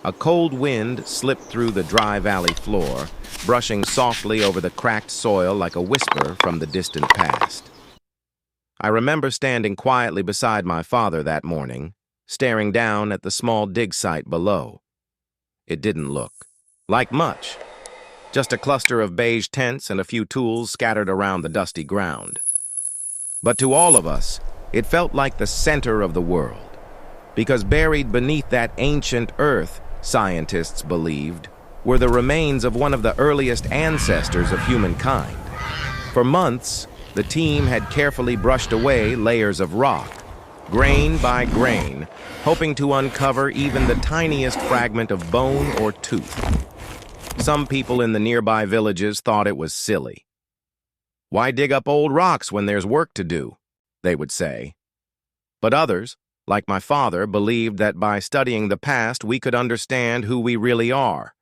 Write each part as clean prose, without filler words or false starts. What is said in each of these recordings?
A cold wind slipped through the dry valley floor, brushing softly over the cracked soil like a whisper from the distant past. I remember standing quietly beside my father that morning, staring down at the small dig site below. It didn't look like much, just a cluster of beige tents and a few tools scattered around the dusty ground. But to all of us, it felt like the center of the world, because buried beneath that ancient earth, scientists believed, were the remains of one of the earliest ancestors of humankind. For months, the team had carefully brushed away layers of rock, grain by grain, hoping to uncover even the tiniest fragment of bone or tooth. Some people in the nearby villages thought it was silly. "Why dig up old rocks when there's work to do?" they would say. But others, like my father, believed that by studying the past we could understand who we really are,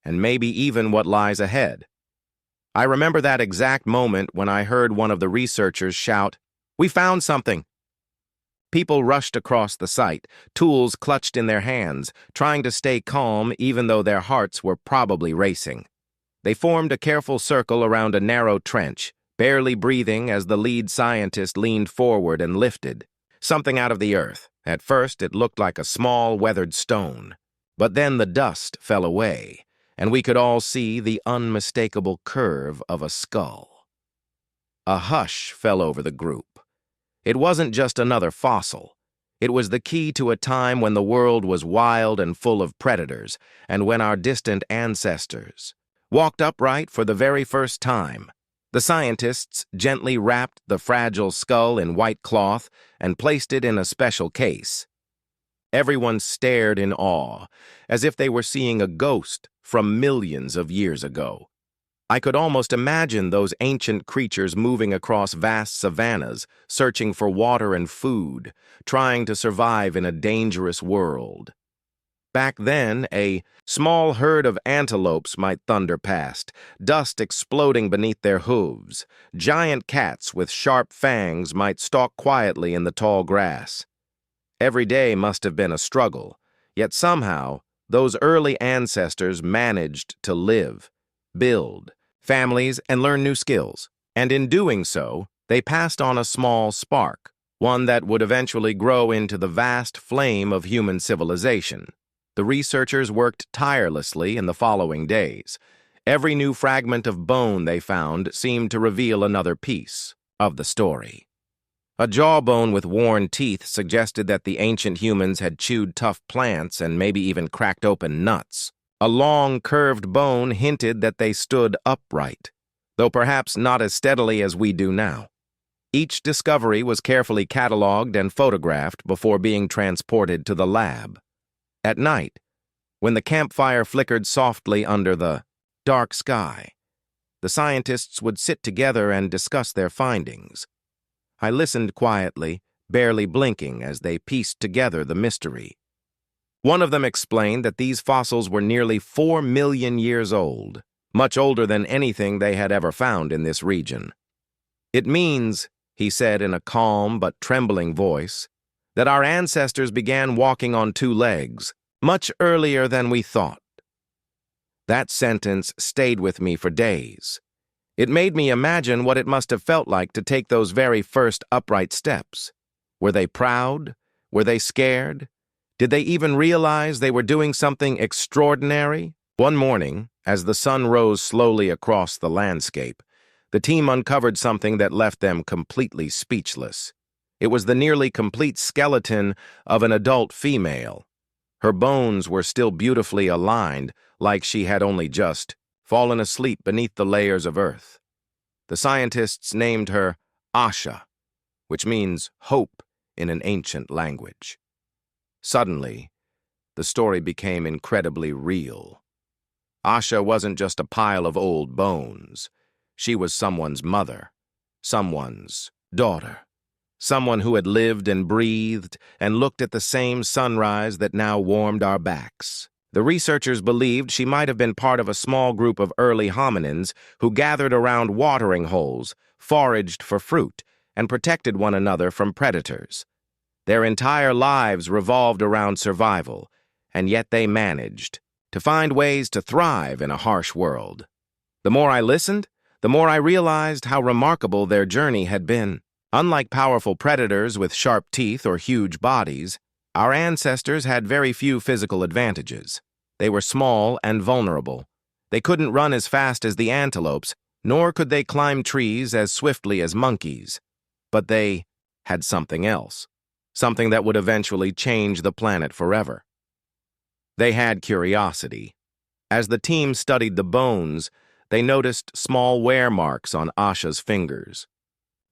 and maybe even what lies ahead. I remember that exact moment when I heard one of the researchers shout, "We found something!" People rushed across the site, tools clutched in their hands, trying to stay calm even though their hearts were probably racing. They formed a careful circle around a narrow trench, barely breathing as the lead scientist leaned forward and lifted something out of the earth. At first, it looked like a small, weathered stone. But then the dust fell away, and we could all see the unmistakable curve of a skull. A hush fell over the group. It wasn't just another fossil. It was the key to a time when the world was wild and full of predators, and when our distant ancestors walked upright for the very first time. The scientists gently wrapped the fragile skull in white cloth and placed it in a special case. Everyone stared in awe, as if they were seeing a ghost from millions of years ago. I could almost imagine those ancient creatures moving across vast savannas, searching for water and food, trying to survive in a dangerous world. Back then, a small herd of antelopes might thunder past, dust exploding beneath their hooves. Giant cats with sharp fangs might stalk quietly in the tall grass. Every day must have been a struggle, yet somehow those early ancestors managed to live, build families, and learn new skills. And in doing so, they passed on a small spark, one that would eventually grow into the vast flame of human civilization. The researchers worked tirelessly in the following days. Every new fragment of bone they found seemed to reveal another piece of the story. A jawbone with worn teeth suggested that the ancient humans had chewed tough plants and maybe even cracked open nuts. A long, curved bone hinted that they stood upright, though perhaps not as steadily as we do now. Each discovery was carefully cataloged and photographed before being transported to the lab. At night, when the campfire flickered softly under the dark sky, the scientists would sit together and discuss their findings. I listened quietly, barely blinking as they pieced together the mystery. One of them explained that these fossils were nearly 4 million years old, much older than anything they had ever found in this region. "It means," he said in a calm but trembling voice, "that our ancestors began walking on 2 legs, much earlier than we thought." That sentence stayed with me for days. It made me imagine what it must have felt like to take those very first upright steps. Were they proud? Were they scared? Did they even realize they were doing something extraordinary? One morning, as the sun rose slowly across the landscape, the team uncovered something that left them completely speechless. It was the nearly complete skeleton of an adult female. Her bones were still beautifully aligned, like she had only just fallen asleep beneath the layers of earth. The scientists named her Asha, which means hope in an ancient language. Suddenly, the story became incredibly real. Asha wasn't just a pile of old bones. She was someone's mother, someone's daughter, someone who had lived and breathed and looked at the same sunrise that now warmed our backs. The researchers believed she might have been part of a small group of early hominins who gathered around watering holes, foraged for fruit, and protected one another from predators. Their entire lives revolved around survival, and yet they managed to find ways to thrive in a harsh world. The more I listened, the more I realized how remarkable their journey had been. Unlike powerful predators with sharp teeth or huge bodies, our ancestors had very few physical advantages. They were small and vulnerable. They couldn't run as fast as the antelopes, nor could they climb trees as swiftly as monkeys. But they had something else, something that would eventually change the planet forever. They had curiosity. As the team studied the bones, they noticed small wear marks on Asha's fingers.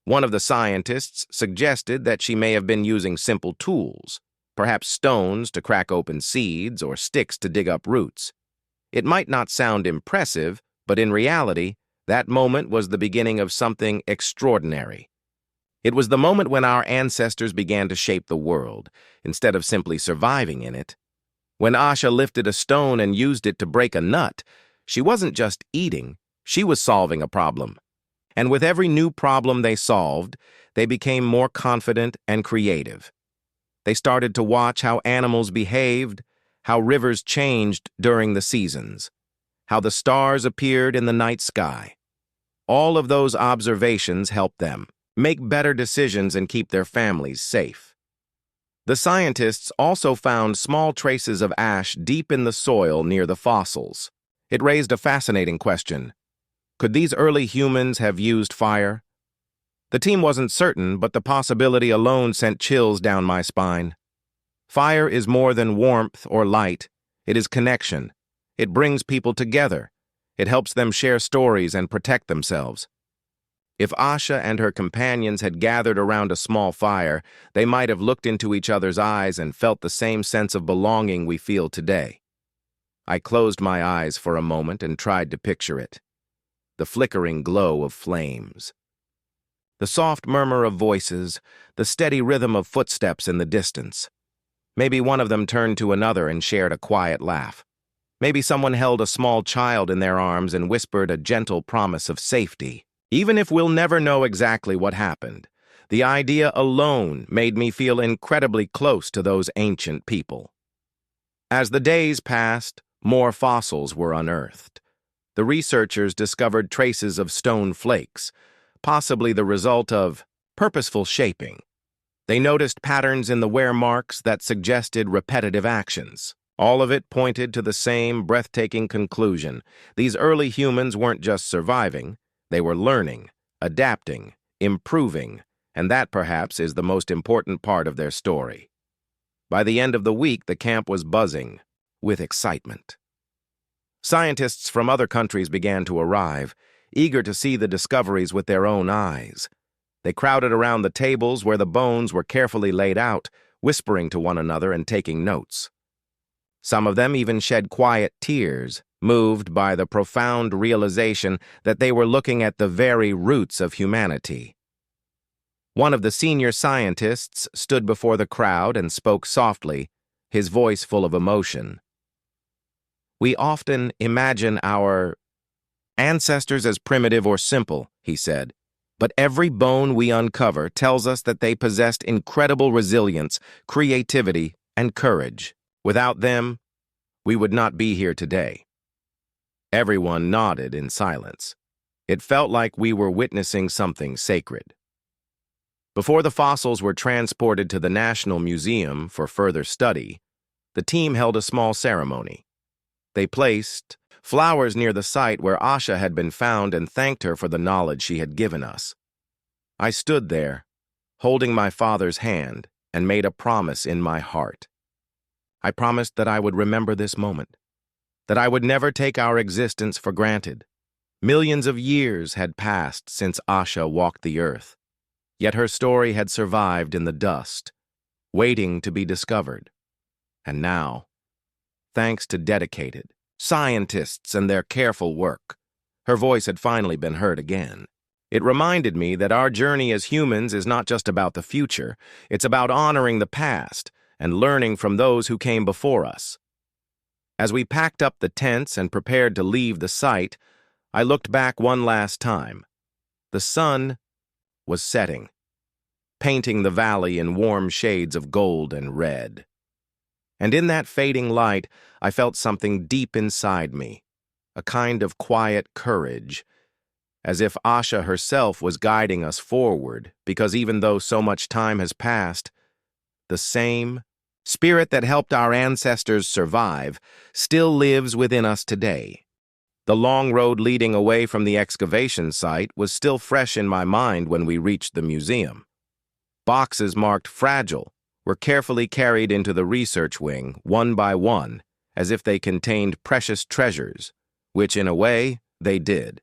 One of the scientists suggested that she may have been using simple tools, perhaps stones to crack open seeds or sticks to dig up roots. It might not sound impressive, but in reality, that moment was the beginning of something extraordinary. It was the moment when our ancestors began to shape the world, instead of simply surviving in it. When Asha lifted a stone and used it to break a nut, she wasn't just eating, she was solving a problem. And with every new problem they solved, they became more confident and creative. They started to watch how animals behaved, how rivers changed during the seasons, how the stars appeared in the night sky. All of those observations helped them make better decisions and keep their families safe. The scientists also found small traces of ash deep in the soil near the fossils. It raised a fascinating question. Could these early humans have used fire? The team wasn't certain, but the possibility alone sent chills down my spine. Fire is more than warmth or light. It is connection. It brings people together. It helps them share stories and protect themselves. If Asha and her companions had gathered around a small fire, they might have looked into each other's eyes and felt the same sense of belonging we feel today. I closed my eyes for a moment and tried to picture it. The flickering glow of flames. The soft murmur of voices, the steady rhythm of footsteps in the distance. Maybe one of them turned to another and shared a quiet laugh. Maybe someone held a small child in their arms and whispered a gentle promise of safety. Even if we'll never know exactly what happened, the idea alone made me feel incredibly close to those ancient people. As the days passed, more fossils were unearthed. The researchers discovered traces of stone flakes, possibly the result of purposeful shaping. They noticed patterns in the wear marks that suggested repetitive actions. All of it pointed to the same breathtaking conclusion. These early humans weren't just surviving, they were learning, adapting, improving, and that perhaps is the most important part of their story. By the end of the week, the camp was buzzing with excitement. Scientists from other countries began to arrive, eager to see the discoveries with their own eyes. They crowded around the tables where the bones were carefully laid out, whispering to one another and taking notes. Some of them even shed quiet tears, moved by the profound realization that they were looking at the very roots of humanity. One of the senior scientists stood before the crowd and spoke softly, his voice full of emotion. "We often imagine our ancestors as primitive or simple," he said, "but every bone we uncover tells us that they possessed incredible resilience, creativity, and courage. Without them, we would not be here today." Everyone nodded in silence. It felt like we were witnessing something sacred. Before the fossils were transported to the National Museum for further study, the team held a small ceremony. They placed flowers near the site where Asha had been found and thanked her for the knowledge she had given us. I stood there, holding my father's hand, and made a promise in my heart. I promised that I would remember this moment, that I would never take our existence for granted. Millions of years had passed since Asha walked the earth, yet her story had survived in the dust, waiting to be discovered. And now, thanks to dedicated scientists and their careful work, her voice had finally been heard again. It reminded me that our journey as humans is not just about the future, it's about honoring the past and learning from those who came before us. As we packed up the tents and prepared to leave the site, I looked back one last time. The sun was setting, painting the valley in warm shades of gold and red. And in that fading light, I felt something deep inside me, a kind of quiet courage, as if Asha herself was guiding us forward, because even though so much time has passed, the same spirit that helped our ancestors survive still lives within us today. The long road leading away from the excavation site was still fresh in my mind when we reached the museum. Boxes marked fragile were carefully carried into the research wing, one by one, as if they contained precious treasures, which in a way they did.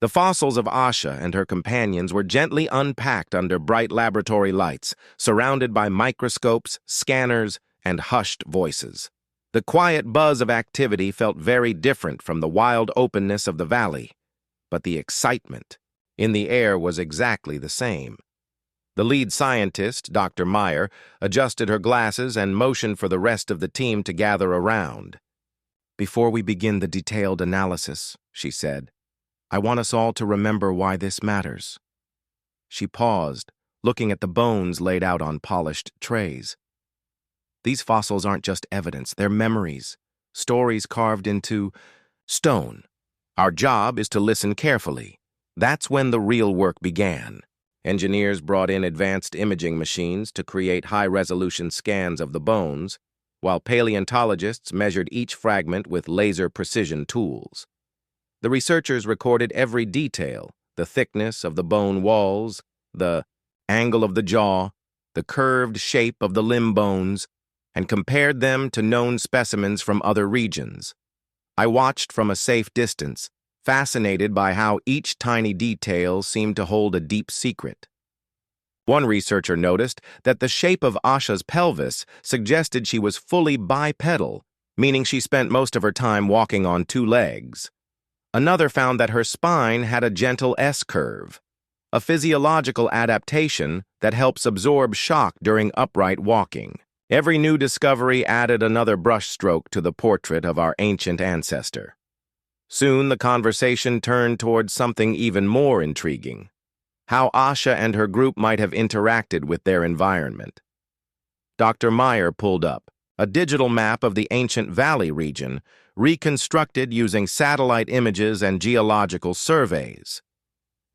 The fossils of Asha and her companions were gently unpacked under bright laboratory lights, surrounded by microscopes, scanners, and hushed voices. The quiet buzz of activity felt very different from the wild openness of the valley, but the excitement in the air was exactly the same. The lead scientist, Dr. Meyer, adjusted her glasses and motioned for the rest of the team to gather around. "Before we begin the detailed analysis," she said, "I want us all to remember why this matters." She paused, looking at the bones laid out on polished trays. "These fossils aren't just evidence, they're memories, stories carved into stone. Our job is to listen carefully. That's when the real work began. Engineers brought in advanced imaging machines to create high-resolution scans of the bones, while paleontologists measured each fragment with laser precision tools. The researchers recorded every detail: the thickness of the bone walls, the angle of the jaw, the curved shape of the limb bones, and compared them to known specimens from other regions. I watched from a safe distance, fascinated by how each tiny detail seemed to hold a deep secret. One researcher noticed that the shape of Asha's pelvis suggested she was fully bipedal, meaning she spent most of her time walking on two legs. Another found that her spine had a gentle S-curve, a physiological adaptation that helps absorb shock during upright walking. Every new discovery added another brushstroke to the portrait of our ancient ancestor. Soon the conversation turned towards something even more intriguing: how Asha and her group might have interacted with their environment. Dr. Meyer pulled up a digital map of the ancient valley region, reconstructed using satellite images and geological surveys.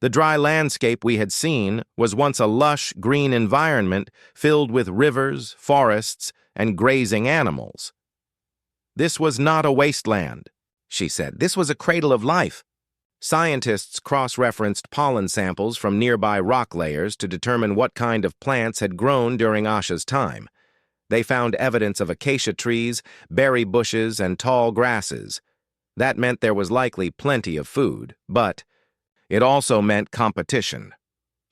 The dry landscape we had seen was once a lush, green environment filled with rivers, forests, and grazing animals. "This was not a wasteland," she said. "This was a cradle of life." Scientists cross-referenced pollen samples from nearby rock layers to determine what kind of plants had grown during Asha's time. They found evidence of acacia trees, berry bushes, and tall grasses. That meant there was likely plenty of food, but it also meant competition.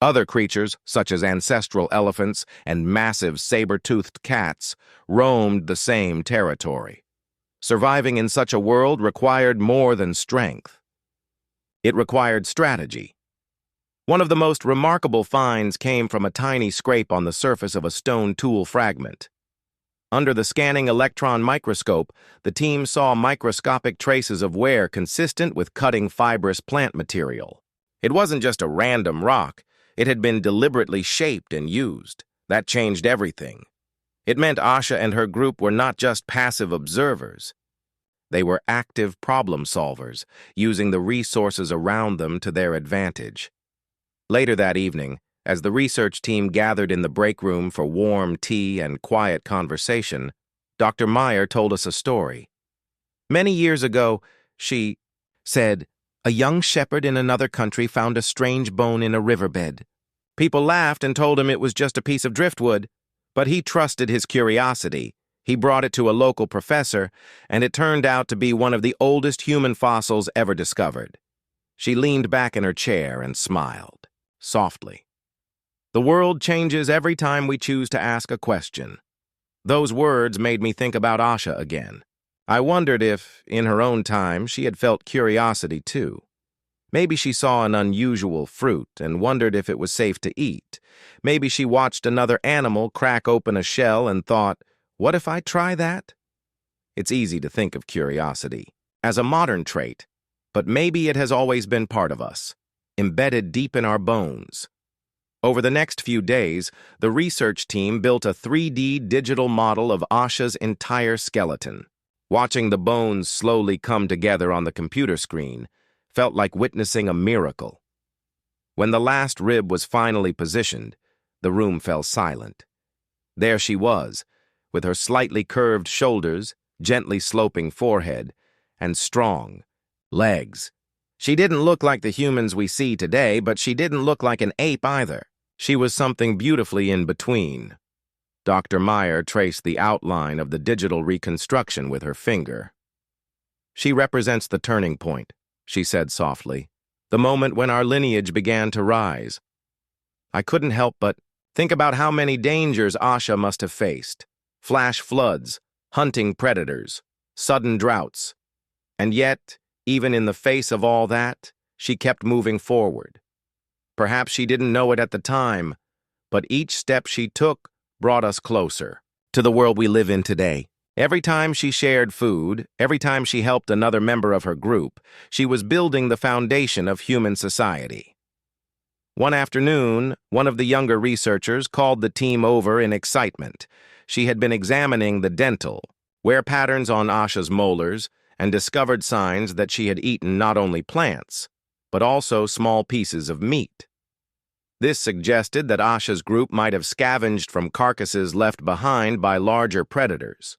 Other creatures, such as ancestral elephants and massive saber-toothed cats, roamed the same territory. Surviving in such a world required more than strength. It required strategy. One of the most remarkable finds came from a tiny scrape on the surface of a stone tool fragment. Under the scanning electron microscope, the team saw microscopic traces of wear consistent with cutting fibrous plant material. It wasn't just a random rock. It had been deliberately shaped and used. That changed everything. It meant Asha and her group were not just passive observers. They were active problem solvers, using the resources around them to their advantage. Later that evening, as the research team gathered in the break room for warm tea and quiet conversation, Dr. Meyer told us a story. "Many years ago," she said, "a young shepherd in another country found a strange bone in a riverbed. People laughed and told him it was just a piece of driftwood, but he trusted his curiosity. He brought it to a local professor, and it turned out to be one of the oldest human fossils ever discovered." She leaned back in her chair and smiled, softly. "The world changes every time we choose to ask a question." Those words made me think about Asha again. I wondered if, in her own time, she had felt curiosity too. Maybe she saw an unusual fruit and wondered if it was safe to eat. Maybe she watched another animal crack open a shell and thought, "What if I try that?" It's easy to think of curiosity as a modern trait, but maybe it has always been part of us, embedded deep in our bones. Over the next few days, the research team built a 3D digital model of Asha's entire skeleton. Watching the bones slowly come together on the computer screen felt like witnessing a miracle. When the last rib was finally positioned, the room fell silent. There she was, with her slightly curved shoulders, gently sloping forehead, and strong legs. She didn't look like the humans we see today, but she didn't look like an ape either. She was something beautifully in between. Dr. Meyer traced the outline of the digital reconstruction with her finger. "She represents the turning point," she said softly, "the moment when our lineage began to rise." I couldn't help but think about how many dangers Asha must have faced. Flash floods, hunting predators, sudden droughts. And yet, even in the face of all that, she kept moving forward. Perhaps she didn't know it at the time, but each step she took brought us closer to the world we live in today. Every time she shared food, every time she helped another member of her group, she was building the foundation of human society. One afternoon, one of the younger researchers called the team over in excitement. She had been examining the dental, wear patterns on Asha's molars, and discovered signs that she had eaten not only plants, but also small pieces of meat. This suggested that Asha's group might have scavenged from carcasses left behind by larger predators.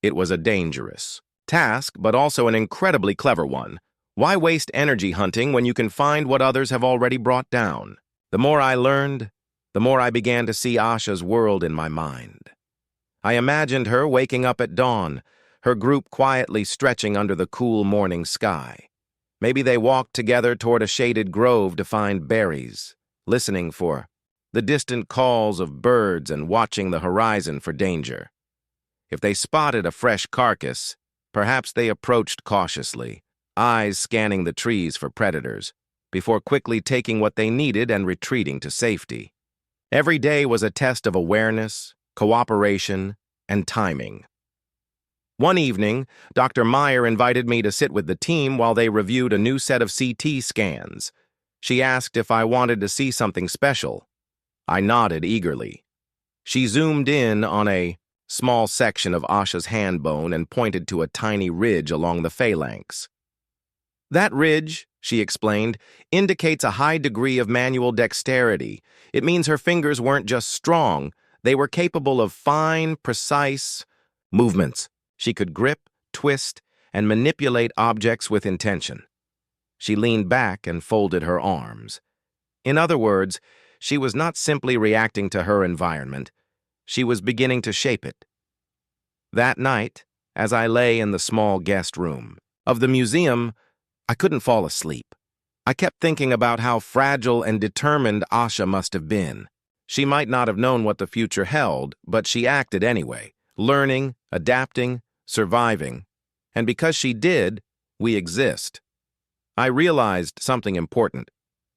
It was a dangerous task, but also an incredibly clever one. Why waste energy hunting when you can find what others have already brought down? The more I learned, the more I began to see Asha's world in my mind. I imagined her waking up at dawn, her group quietly stretching under the cool morning sky. Maybe they walked together toward a shaded grove to find berries, listening for the distant calls of birds and watching the horizon for danger. If they spotted a fresh carcass, perhaps they approached cautiously, eyes scanning the trees for predators, before quickly taking what they needed and retreating to safety. Every day was a test of awareness, cooperation, and timing. One evening, Dr. Meyer invited me to sit with the team while they reviewed a new set of CT scans. She asked if I wanted to see something special. I nodded eagerly. She zoomed in on a small section of Asha's hand bone and pointed to a tiny ridge along the phalanx. "That ridge," she explained, "indicates a high degree of manual dexterity. It means her fingers weren't just strong, they were capable of fine, precise movements. She could grip, twist, and manipulate objects with intention." She leaned back and folded her arms. In other words, she was not simply reacting to her environment, she was beginning to shape it. That night, as I lay in the small guest room of the museum, I couldn't fall asleep. I kept thinking about how fragile and determined Asha must have been. She might not have known what the future held, but she acted anyway, learning, adapting, surviving. And because she did, we exist. I realized something important.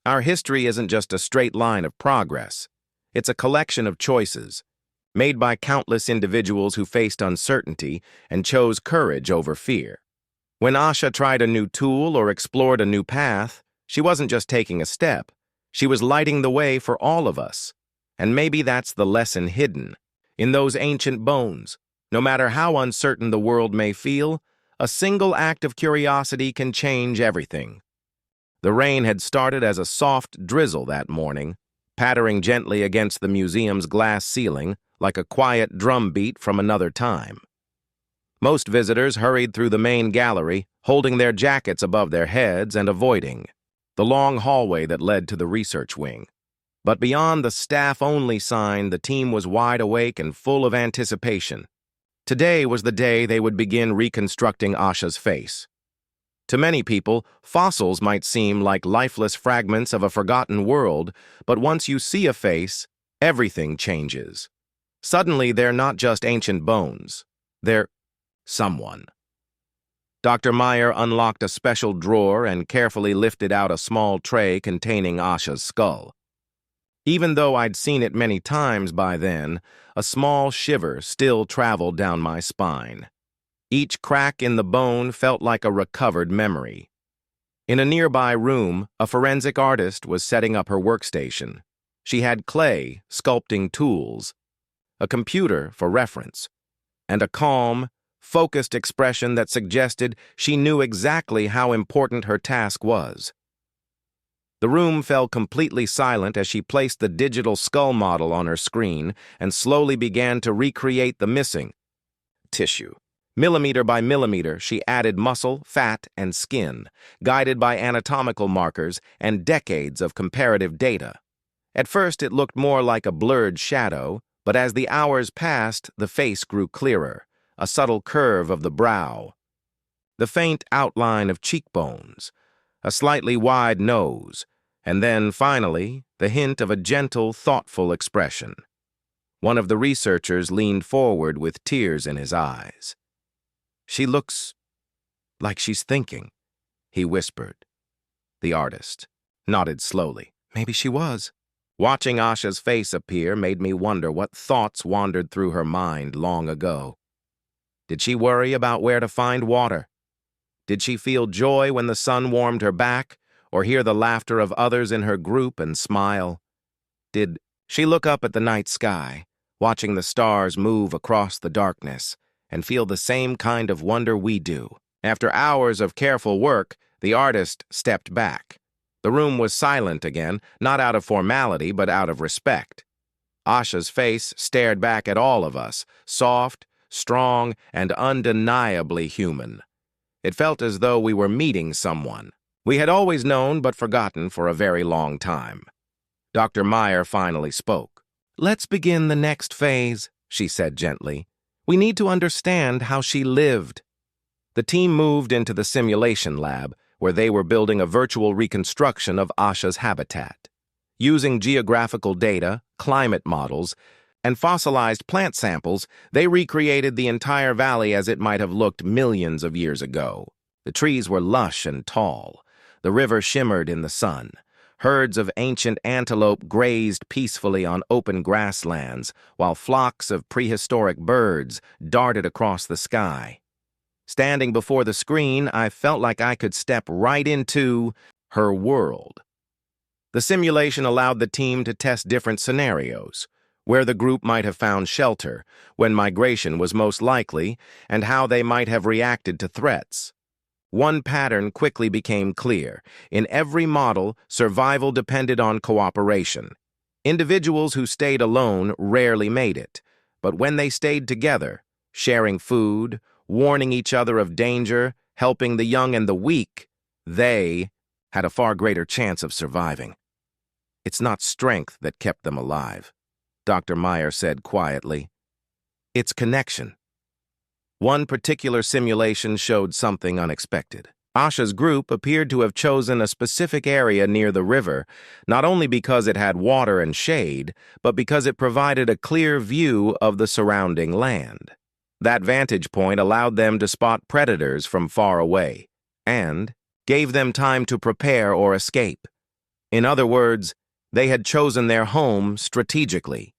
Our history isn't just a straight line of progress. It's a collection of choices, made by countless individuals who faced uncertainty and chose courage over fear. When Asha tried a new tool or explored a new path, she wasn't just taking a step, she was lighting the way for all of us. And maybe that's the lesson hidden in those ancient bones. No matter how uncertain the world may feel, a single act of curiosity can change everything. The rain had started as a soft drizzle that morning, pattering gently against the museum's glass ceiling like a quiet drumbeat from another time. Most visitors hurried through the main gallery, holding their jackets above their heads and avoiding the long hallway that led to the research wing. But beyond the staff-only sign, the team was wide awake and full of anticipation. Today was the day they would begin reconstructing Asha's face. To many people, fossils might seem like lifeless fragments of a forgotten world, but once you see a face, everything changes. Suddenly, they're not just ancient bones. They're someone. Dr. Meyer unlocked a special drawer and carefully lifted out a small tray containing Asha's skull. Even though I'd seen it many times by then, a small shiver still traveled down my spine. Each crack in the bone felt like a recovered memory. In a nearby room, a forensic artist was setting up her workstation. She had clay, sculpting tools, a computer for reference, and a calm, focused expression that suggested she knew exactly how important her task was. The room fell completely silent as she placed the digital skull model on her screen and slowly began to recreate the missing tissue. Millimeter by millimeter, she added muscle, fat, and skin, guided by anatomical markers and decades of comparative data. At first, it looked more like a blurred shadow, but as the hours passed, the face grew clearer, a subtle curve of the brow, the faint outline of cheekbones, a slightly wide nose, and then, finally, the hint of a gentle, thoughtful expression. One of the researchers leaned forward with tears in his eyes. "She looks like she's thinking," he whispered. The artist nodded slowly. "Maybe she was." Watching Asha's face appear made me wonder what thoughts wandered through her mind long ago. Did she worry about where to find water? Did she feel joy when the sun warmed her back, or hear the laughter of others in her group and smile? Did she look up at the night sky, watching the stars move across the darkness, and feel the same kind of wonder we do? After hours of careful work, the artist stepped back. The room was silent again, not out of formality, but out of respect. Asha's face stared back at all of us, soft, strong, and undeniably human. It felt as though we were meeting someone we had always known but forgotten for a very long time. Dr. Meyer finally spoke. "Let's begin the next phase," she said gently. "We need to understand how she lived." The team moved into the simulation lab, where they were building a virtual reconstruction of Asha's habitat. Using geographical data, climate models, and fossilized plant samples, they recreated the entire valley as it might have looked millions of years ago. The trees were lush and tall. The river shimmered in the sun. Herds of ancient antelope grazed peacefully on open grasslands, while flocks of prehistoric birds darted across the sky. Standing before the screen, I felt like I could step right into her world. The simulation allowed the team to test different scenarios, where the group might have found shelter, when migration was most likely, and how they might have reacted to threats. One pattern quickly became clear. In every model, survival depended on cooperation. Individuals who stayed alone rarely made it, but when they stayed together, sharing food, warning each other of danger, helping the young and the weak, they had a far greater chance of surviving. "It's not strength that kept them alive," Dr. Meyer said quietly. "It's connection." One particular simulation showed something unexpected. Asha's group appeared to have chosen a specific area near the river, not only because it had water and shade, but because it provided a clear view of the surrounding land. That vantage point allowed them to spot predators from far away, and gave them time to prepare or escape. In other words, they had chosen their home strategically.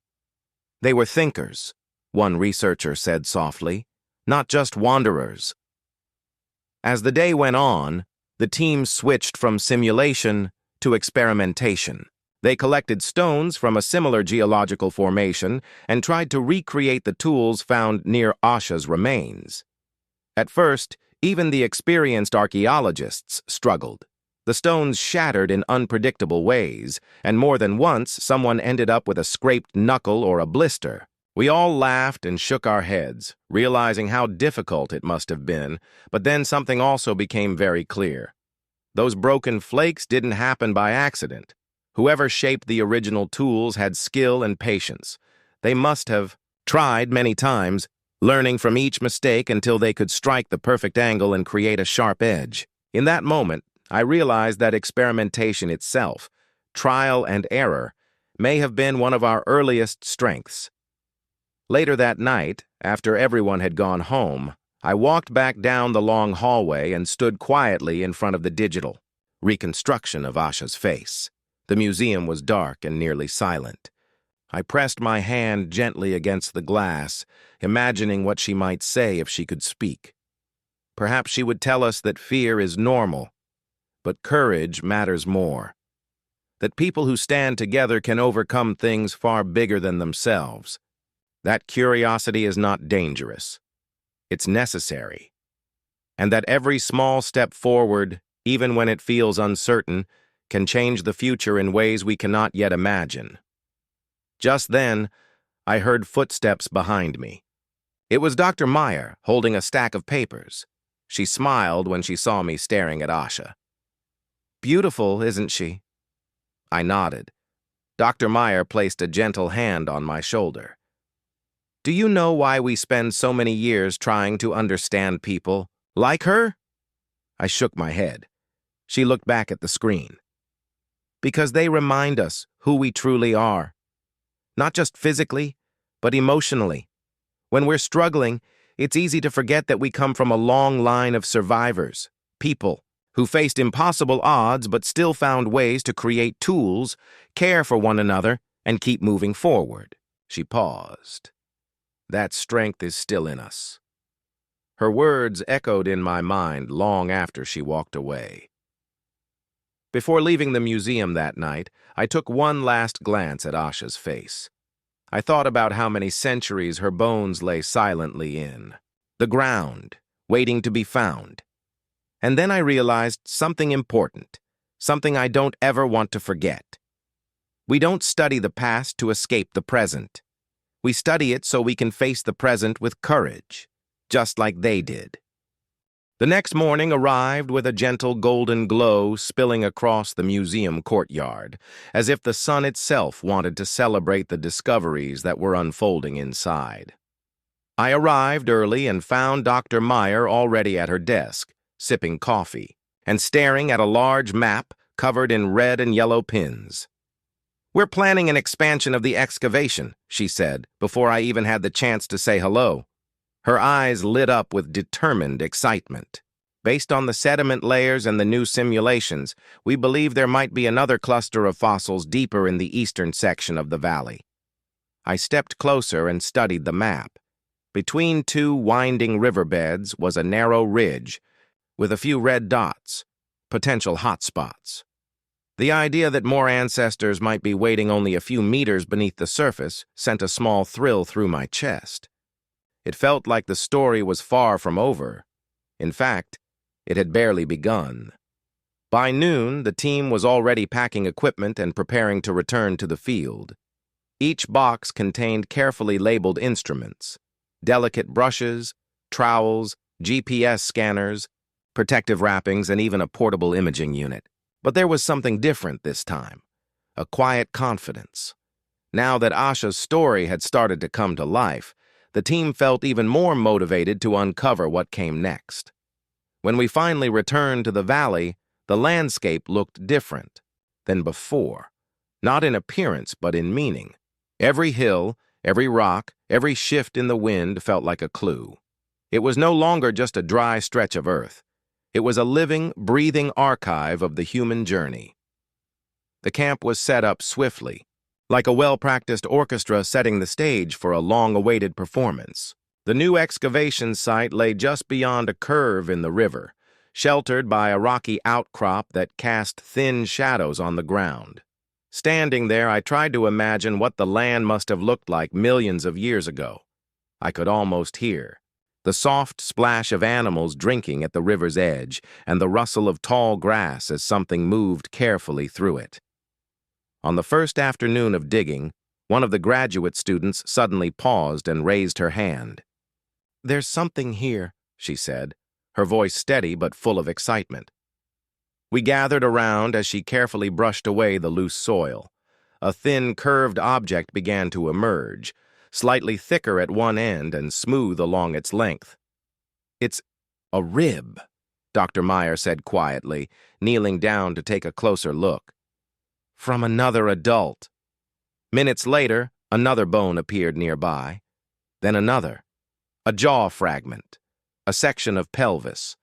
"They were thinkers," one researcher said softly, "not just wanderers." As the day went on, the team switched from simulation to experimentation. They collected stones from a similar geological formation and tried to recreate the tools found near Asha's remains. At first, even the experienced archaeologists struggled. The stones shattered in unpredictable ways, and more than once someone ended up with a scraped knuckle or a blister. We all laughed and shook our heads, realizing how difficult it must have been, but then something also became very clear. Those broken flakes didn't happen by accident. Whoever shaped the original tools had skill and patience. They must have tried many times, learning from each mistake until they could strike the perfect angle and create a sharp edge. In that moment, I realized that experimentation itself, trial and error, may have been one of our earliest strengths. Later that night, after everyone had gone home, I walked back down the long hallway and stood quietly in front of the digital reconstruction of Asha's face. The museum was dark and nearly silent. I pressed my hand gently against the glass, imagining what she might say if she could speak. Perhaps she would tell us that fear is normal, but courage matters more. that people who stand together can overcome things far bigger than themselves. That curiosity is not dangerous. It's necessary. And that every small step forward, even when it feels uncertain, can change the future in ways we cannot yet imagine. Just then, I heard footsteps behind me. It was Dr. Meyer, holding a stack of papers. She smiled when she saw me staring at Asha. "Beautiful, isn't she?" I nodded. Dr. Meyer placed a gentle hand on my shoulder. "Do you know why we spend so many years trying to understand people like her?" I shook my head. She looked back at the screen. "Because they remind us who we truly are. Not just physically, but emotionally. When we're struggling, it's easy to forget that we come from a long line of survivors, people who faced impossible odds but still found ways to create tools, care for one another, and keep moving forward." She paused. "That strength is still in us." Her words echoed in my mind long after she walked away. Before leaving the museum that night, I took one last glance at Asha's face. I thought about how many centuries her bones lay silently in the ground, waiting to be found. And then I realized something important, something I don't ever want to forget. We don't study the past to escape the present. We study it so we can face the present with courage, just like they did. The next morning arrived with a gentle golden glow spilling across the museum courtyard, as if the sun itself wanted to celebrate the discoveries that were unfolding inside. I arrived early and found Dr. Meyer already at her desk, sipping coffee, and staring at a large map covered in red and yellow pins. "We're planning an expansion of the excavation," she said, before I even had the chance to say hello. Her eyes lit up with determined excitement. "Based on the sediment layers and the new simulations, we believe there might be another cluster of fossils deeper in the eastern section of the valley." I stepped closer and studied the map. Between two winding riverbeds was a narrow ridge with a few red dots, potential hotspots. The idea that more ancestors might be waiting only a few meters beneath the surface sent a small thrill through my chest. It felt like the story was far from over. In fact, it had barely begun. By noon, the team was already packing equipment and preparing to return to the field. Each box contained carefully labeled instruments, delicate brushes, trowels, GPS scanners, protective wrappings, and even a portable imaging unit. But there was something different this time, a quiet confidence. Now that Asha's story had started to come to life, the team felt even more motivated to uncover what came next. When we finally returned to the valley, the landscape looked different than before, not in appearance but in meaning. Every hill, every rock, every shift in the wind felt like a clue. It was no longer just a dry stretch of earth. It was a living, breathing archive of the human journey. The camp was set up swiftly, like a well-practiced orchestra setting the stage for a long-awaited performance. The new excavation site lay just beyond a curve in the river, sheltered by a rocky outcrop that cast thin shadows on the ground. Standing there, I tried to imagine what the land must have looked like millions of years ago. I could almost hear the soft splash of animals drinking at the river's edge and the rustle of tall grass as something moved carefully through it. On the first afternoon of digging, one of the graduate students suddenly paused and raised her hand. "There's something here," she said, her voice steady but full of excitement. We gathered around as she carefully brushed away the loose soil. A thin, curved object began to emerge, slightly thicker at one end and smooth along its length. "It's a rib," Dr. Meyer said quietly, kneeling down to take a closer look. "From another adult." Minutes later, another bone appeared nearby. Then another. A jaw fragment. A section of pelvis.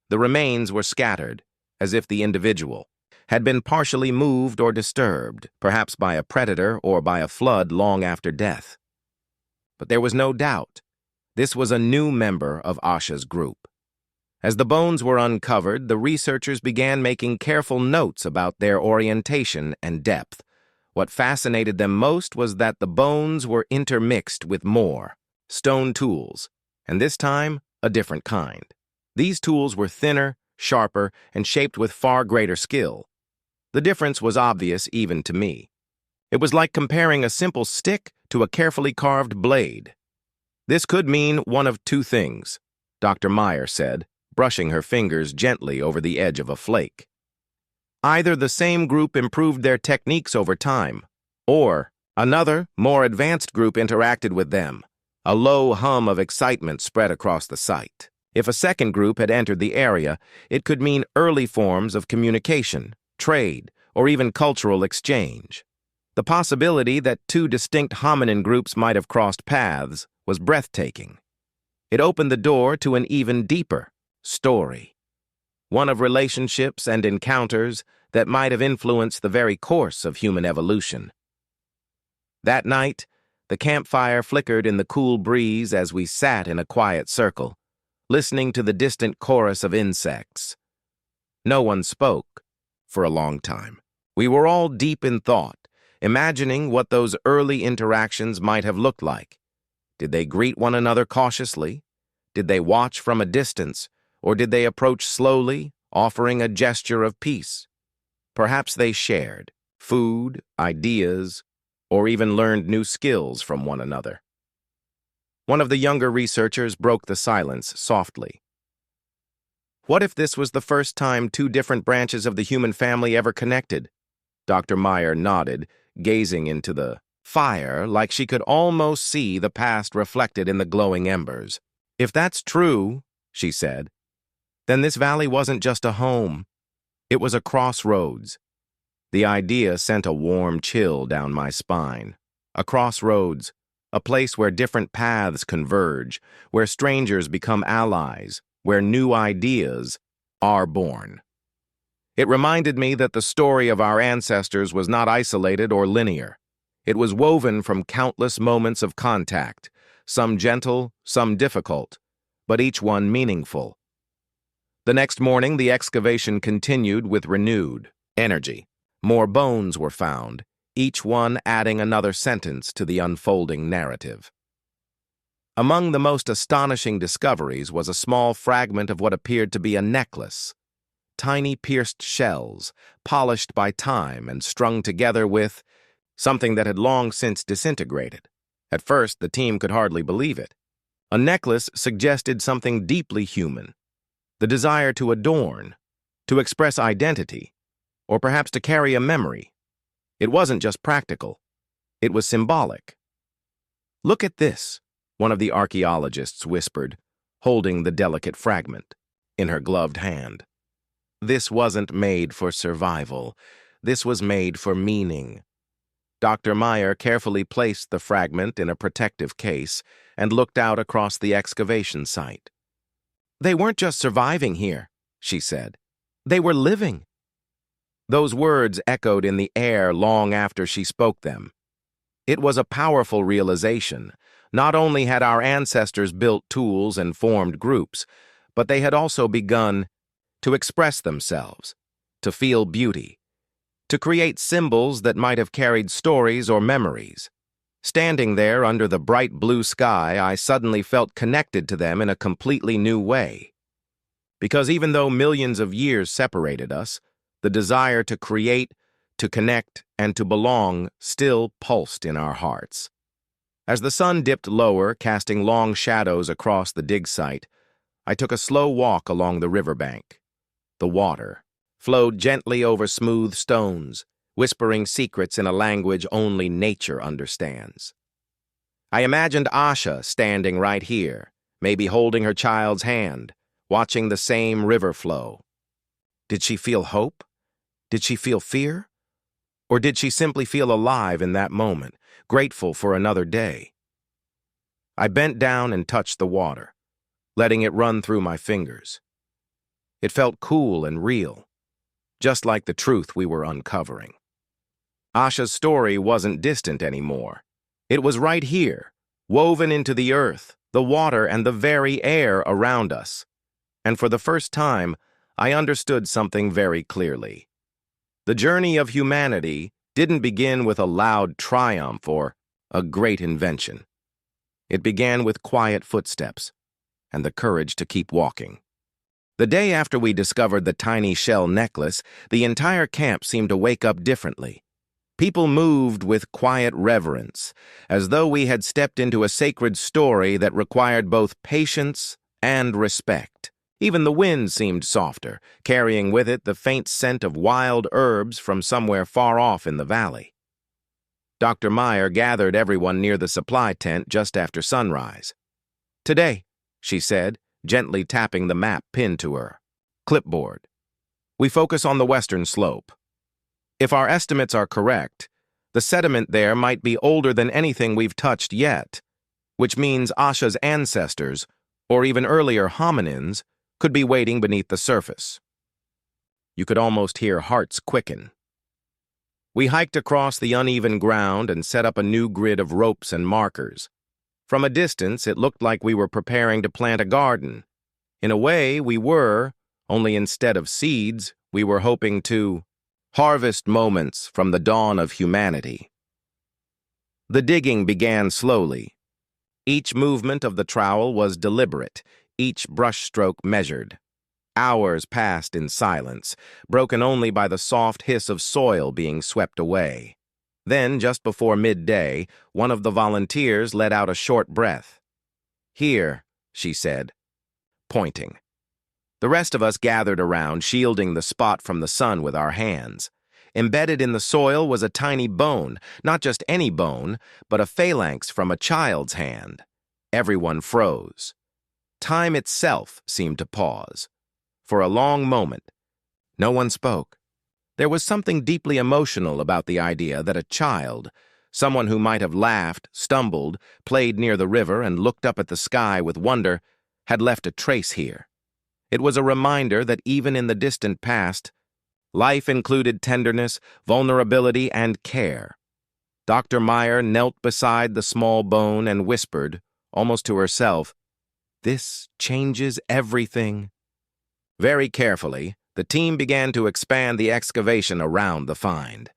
The remains were scattered, as if the individual had been partially moved or disturbed, perhaps by a predator or by a flood long after death. But there was no doubt. This was a new member of Asha's group. As the bones were uncovered, the researchers began making careful notes about their orientation and depth. What fascinated them most was that the bones were intermixed with more stone tools, and this time, a different kind. These tools were thinner, sharper, and shaped with far greater skill. The difference was obvious even to me. It was like comparing a simple stick to a carefully carved blade. This could mean one of two things, Dr. Meyer said, brushing her fingers gently over the edge of a flake. Either the same group improved their techniques over time, or another, more advanced group interacted with them. A low hum of excitement spread across the site. If a second group had entered the area, it could mean early forms of communication, trade, or even cultural exchange. The possibility that two distinct hominin groups might have crossed paths was breathtaking. It opened the door to an even deeper story, one of relationships and encounters that might have influenced the very course of human evolution. That night, the campfire flickered in the cool breeze as we sat in a quiet circle, listening to the distant chorus of insects. No one spoke for a long time. We were all deep in thought, imagining what those early interactions might have looked like. Did they greet one another cautiously? Did they watch from a distance? Or did they approach slowly, offering a gesture of peace? Perhaps they shared food, ideas, or even learned new skills from one another. One of the younger researchers broke the silence softly. What if this was the first time two different branches of the human family ever connected? Dr. Meyer nodded, gazing into the fire like she could almost see the past reflected in the glowing embers. If that's true, she said, then this valley wasn't just a home. It was a crossroads. The idea sent a warm chill down my spine. A crossroads, a place where different paths converge, where strangers become allies, where new ideas are born. It reminded me that the story of our ancestors was not isolated or linear. It was woven from countless moments of contact, some gentle, some difficult, but each one meaningful. The next morning, the excavation continued with renewed energy. More bones were found, each one adding another sentence to the unfolding narrative. Among the most astonishing discoveries was a small fragment of what appeared to be a necklace. Tiny pierced shells, polished by time and strung together with something that had long since disintegrated. At first, the team could hardly believe it. A necklace suggested something deeply human. The desire to adorn, to express identity, or perhaps to carry a memory. It wasn't just practical. It was symbolic. "Look at this," one of the archaeologists whispered, holding the delicate fragment in her gloved hand. This wasn't made for survival. This was made for meaning. Dr. Meyer carefully placed the fragment in a protective case and looked out across the excavation site. "They weren't just surviving here," she said. "They were living." Those words echoed in the air long after she spoke them. It was a powerful realization. Not only had our ancestors built tools and formed groups, but they had also begun to express themselves, to feel beauty, to create symbols that might have carried stories or memories. Standing there under the bright blue sky, I suddenly felt connected to them in a completely new way. Because even though millions of years separated us, the desire to create, to connect, and to belong still pulsed in our hearts. As the sun dipped lower, casting long shadows across the dig site, I took a slow walk along the riverbank. The water flowed gently over smooth stones, whispering secrets in a language only nature understands. I imagined Asha standing right here, maybe holding her child's hand, watching the same river flow. Did she feel hope? Did she feel fear? Or did she simply feel alive in that moment, grateful for another day? I bent down and touched the water, letting it run through my fingers. It felt cool and real, just like the truth we were uncovering. Asha's story wasn't distant anymore. It was right here, woven into the earth, the water, and the very air around us. and for the first time, I understood something very clearly. The journey of humanity didn't begin with a loud triumph or a great invention. It began with quiet footsteps and the courage to keep walking. The day after we discovered the tiny shell necklace, the entire camp seemed to wake up differently. People moved with quiet reverence, as though we had stepped into a sacred story that required both patience and respect. Even the wind seemed softer, carrying with it the faint scent of wild herbs from somewhere far off in the valley. Dr. Meyer gathered everyone near the supply tent just after sunrise. "Today," she said, gently tapping the map pinned to her clipboard, "we focus on the western slope. If our estimates are correct, the sediment there might be older than anything we've touched yet, which means Asha's ancestors, or even earlier hominins, could be waiting beneath the surface." You could almost hear hearts quicken. We hiked across the uneven ground and set up a new grid of ropes and markers. From a distance, it looked like we were preparing to plant a garden. In a way, we were, only instead of seeds, we were hoping to harvest moments from the dawn of humanity. The digging began slowly. Each movement of the trowel was deliberate, each brushstroke measured. Hours passed in silence, broken only by the soft hiss of soil being swept away. Then, just before midday, one of the volunteers let out a short breath. "Here," she said, pointing. The rest of us gathered around, shielding the spot from the sun with our hands. Embedded in the soil was a tiny bone, not just any bone, but a phalanx from a child's hand. Everyone froze. Time itself seemed to pause. For a long moment, no one spoke. There was something deeply emotional about the idea that a child, someone who might have laughed, stumbled, played near the river, and looked up at the sky with wonder, had left a trace here. It was a reminder that even in the distant past, life included tenderness, vulnerability, and care. Dr. Meyer knelt beside the small bone and whispered, almost to herself, "This changes everything." Very carefully, the team began to expand the excavation around the find.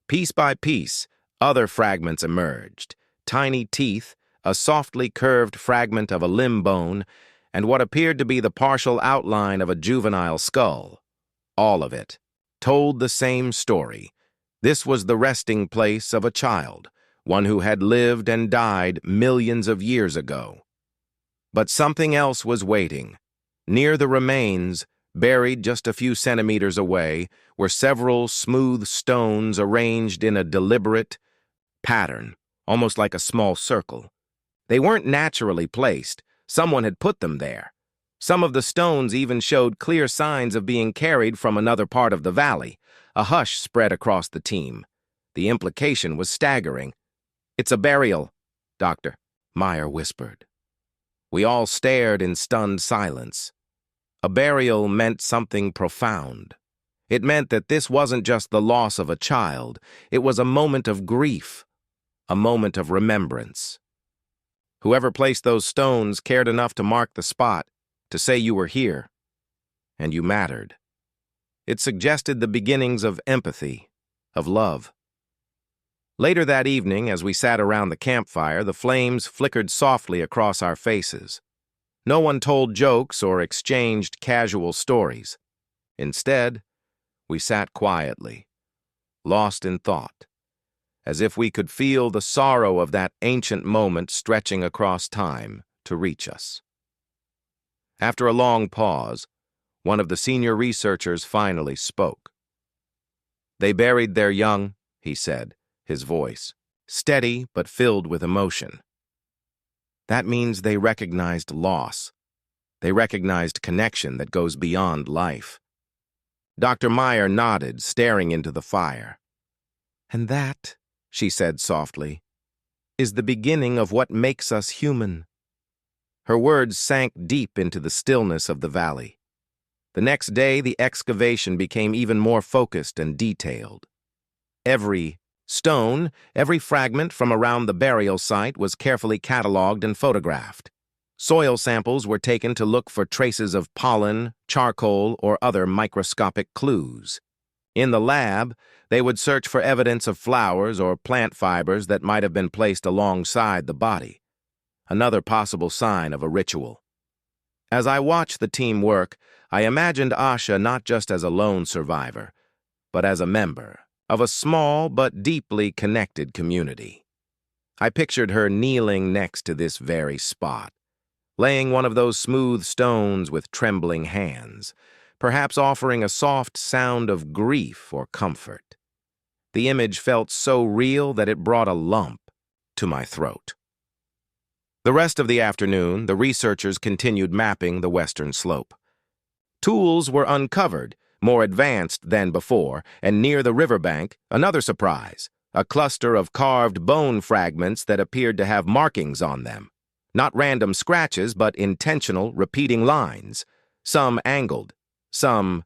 Piece by piece, other fragments emerged. Tiny teeth, a softly curved fragment of a limb bone, and what appeared to be the partial outline of a juvenile skull. All of it told the same story. This was the resting place of a child, one who had lived and died millions of years ago. But something else was waiting. Near the remains, buried just a few centimeters away, were several smooth stones arranged in a deliberate pattern, almost like a small circle. They weren't naturally placed. Someone had put them there. Some of the stones even showed clear signs of being carried from another part of the valley. A hush spread across the team. The implication was staggering. "It's a burial," Dr. Meyer whispered. We all stared in stunned silence. A burial meant something profound. It meant that this wasn't just the loss of a child. It was a moment of grief, a moment of remembrance. Whoever placed those stones cared enough to mark the spot, to say you were here, and you mattered. It suggested the beginnings of empathy, of love. Later that evening, as we sat around the campfire, the flames flickered softly across our faces. No one told jokes or exchanged casual stories. Instead, we sat quietly, lost in thought, as if we could feel the sorrow of that ancient moment stretching across time to reach us. After a long pause, one of the senior researchers finally spoke. "They buried their young," he said, his voice steady but filled with emotion. "That means they recognized loss. They recognized connection that goes beyond life." Dr. Meyer nodded, staring into the fire. "And that," she said softly, "is the beginning of what makes us human." Her words sank deep into the stillness of the valley. The next day, the excavation became even more focused and detailed. Every stone, every fragment from around the burial site was carefully cataloged and photographed. Soil samples were taken to look for traces of pollen, charcoal, or other microscopic clues. In the lab, they would search for evidence of flowers or plant fibers that might have been placed alongside the body, another possible sign of a ritual. As I watched the team work, I imagined Asha not just as a lone survivor, but as a member of a small but deeply connected community. I pictured her kneeling next to this very spot, laying one of those smooth stones with trembling hands, perhaps offering a soft sound of grief or comfort. The image felt so real that it brought a lump to my throat. The rest of the afternoon, the researchers continued mapping the western slope. Tools were uncovered, more advanced than before, and near the riverbank, another surprise, a cluster of carved bone fragments that appeared to have markings on them. Not random scratches, but intentional, repeating lines. Some angled, some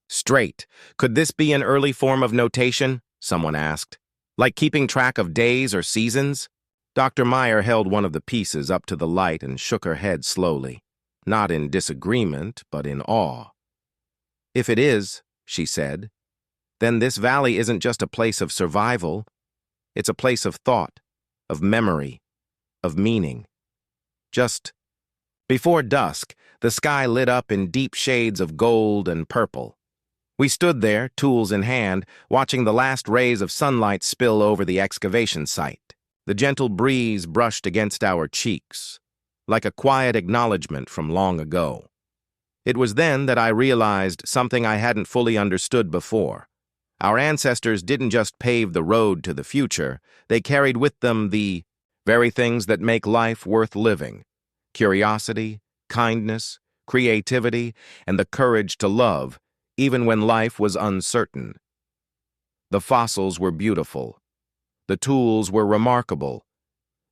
straight. Could this be an early form of notation? Someone asked. Like keeping track of days or seasons? Dr. Meyer held one of the pieces up to the light and shook her head slowly, not in disagreement, but in awe. If it is, she said, then this valley isn't just a place of survival. It's a place of thought, of memory, of meaning. Just before dusk, the sky lit up in deep shades of gold and purple. We stood there, tools in hand, watching the last rays of sunlight spill over the excavation site. The gentle breeze brushed against our cheeks, like a quiet acknowledgement from long ago. It was then that I realized something I hadn't fully understood before. Our ancestors didn't just pave the road to the future, they carried with them the very things that make life worth living: curiosity, kindness, creativity, and the courage to love, even when life was uncertain. The fossils were beautiful. The tools were remarkable,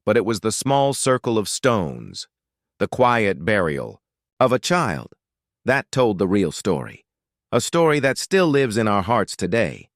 but it was the small circle of stones, the quiet burial of a child, that told the real story, a story that still lives in our hearts today.